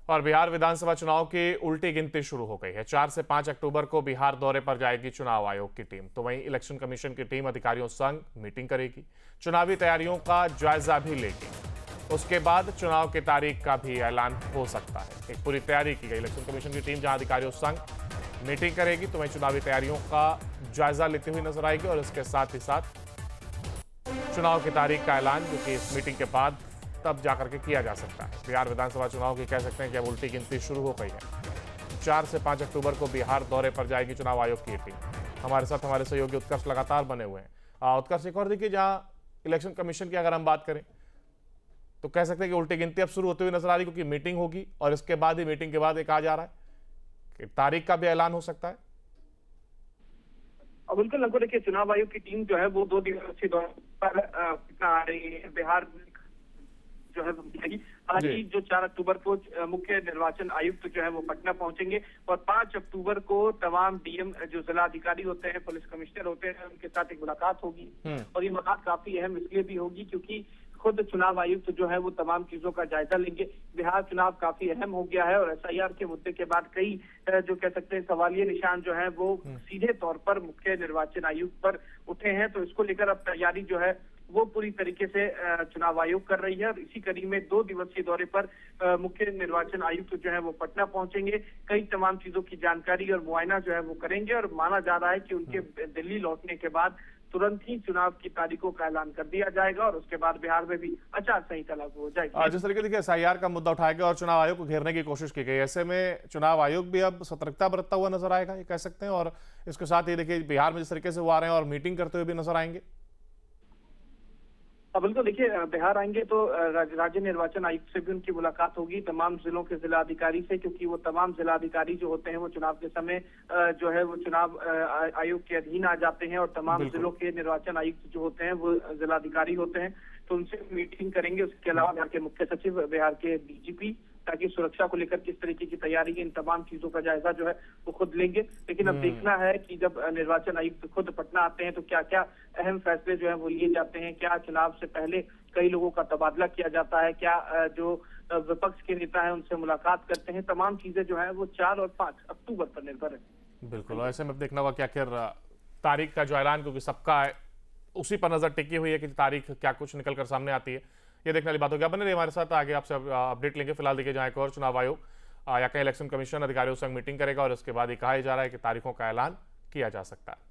और बिहार विधानसभा चुनाव की उल्टी गिनती शुरू हो गई है। 4 से 5 अक्टूबर को बिहार दौरे पर जाएगी चुनाव आयोग की टीम। तो वहीं इलेक्शन कमीशन की टीम अधिकारियों संग मीटिंग करेगी, चुनावी तैयारियों का जायजा भी लेगी। उसके बाद चुनाव की तारीख का भी ऐलान हो सकता है। एक पूरी तैयारी की गई इलेक्शन कमीशन की टीम, जहां अधिकारियों संग मीटिंग करेगी तो वहीं चुनावी तैयारियों का जायजा लेती हुई नजर आएगी और इसके साथ ही साथ चुनाव की तारीख का ऐलान, जो कि इस मीटिंग के बाद तब जाकर के किया जा सकता है। बिहार विधानसभा चुनाव की कह सकते हैं कि अब उल्टी गिनती शुरू हो गई है। 4 से 5 अक्टूबर को बिहार दौरे पर जाएगी चुनाव आयोग की टीम। हमारे साथ हमारे सहयोगी उत्कर्ष लगातार बने हुए हैं। उत्कर्ष, एक और देखिए, जहां इलेक्शन कमीशन की अगर हम बात करें तो कह सकते हैं कि उल्टी गिनती अब शुरू होती हुई नजर आ रही, क्योंकि मीटिंग होगी और इसके बाद ही मीटिंग के बाद एक आ जा रहा है कि तारीख का भी ऐलान हो सकता है। अब उनका लगभग देखिए, चुनाव आयोग की टीम जो है वो 2 दिवसीय दौरे पर आ रही है। बिहार जो है आज ही जो 4 अक्टूबर को मुख्य निर्वाचन आयुक्त जो है वो पटना पहुंचेंगे और 5 अक्टूबर को तमाम डीएम जो जिला अधिकारी होते हैं, पुलिस कमिश्नर होते हैं, उनके साथ एक मुलाकात होगी। और ये मुलाकात काफी अहम इसलिए भी होगी क्योंकि खुद चुनाव आयुक्त जो है वो तमाम चीजों का जायजा लेंगे। बिहार चुनाव काफी अहम हो गया है और एसआईआर के मुद्दे के बाद कई जो कह सकते हैं सवालिया निशान जो है वो सीधे तौर पर मुख्य निर्वाचन आयुक्त पर उठे हैं। तो इसको लेकर अब तैयारी जो है वो पूरी तरीके से चुनाव आयोग कर रही है और इसी कड़ी में 2 दिवसीय दौरे पर मुख्य निर्वाचन आयुक्त जो है वो पटना पहुंचेंगे। कई तमाम चीजों की जानकारी और मुआयना जो है वो करेंगे और माना जा रहा है कि उनके दिल्ली लौटने के बाद तुरंत ही चुनाव की तारीखों का ऐलान कर दिया जाएगा और उसके बाद बिहार में भी आचार संहिता लागू हो जाएगी। जिस तरीके से एसआईआर का मुद्दा उठाया गया और चुनाव आयोग को घेरने की कोशिश की गई, ऐसे में चुनाव आयोग भी अब सतर्कता बरतता हुआ नजर आएगा, ये कह सकते हैं। और इसके साथ ही देखिए, बिहार में जिस तरीके से वो आ रहे हैं और मीटिंग करते हुए भी नजर आएंगे। अब बिल्कुल देखिए, बिहार आएंगे तो राज्य निर्वाचन आयुक्त से भी उनकी मुलाकात होगी, तमाम जिलों के जिला अधिकारी से, क्योंकि वो तमाम जिला अधिकारी जो होते हैं वो चुनाव के समय जो है वो चुनाव आयोग के अधीन आ जाते हैं और तमाम जिलों के निर्वाचन आयुक्त जो होते हैं वो जिला अधिकारी होते हैं। तो उनसे मीटिंग करेंगे। उसके अलावा बिहार के मुख्य सचिव, बिहार के डीजीपी, ताकि सुरक्षा को लेकर किस तरीके की तैयारी है, इन तमाम चीजों का जायजा जो है वो खुद लेंगे। लेकिन अब देखना है कि जब निर्वाचन आयुक्त खुद पटना आते हैं तो क्या क्या अहम फैसले जो है वो लिए जाते हैं। क्या चुनाव से पहले कई लोगों का तबादला किया जाता है, क्या जो विपक्ष के नेता है उनसे मुलाकात करते हैं, तमाम चीजें जो है वो 4 और 5 अक्टूबर पर निर्भर है। बिल्कुल, ऐसे में देखना होगा कि आखिर तारीख का जो ऐलान, क्योंकि सबका उसी पर नजर टिकी हुई है कि तारीख क्या कुछ निकल कर सामने आती है, ये देखने वाली बात होगी। बने रहिए हमारे साथ, आगे आपसे अपडेट लेंगे। फिलहाल देखिए, जहां एक और चुनाव आयोग या कहीं इलेक्शन कमीशन अधिकारियों संग मीटिंग करेगा और उसके बाद ये कहा जा रहा है कि तारीखों का ऐलान किया जा सकता है।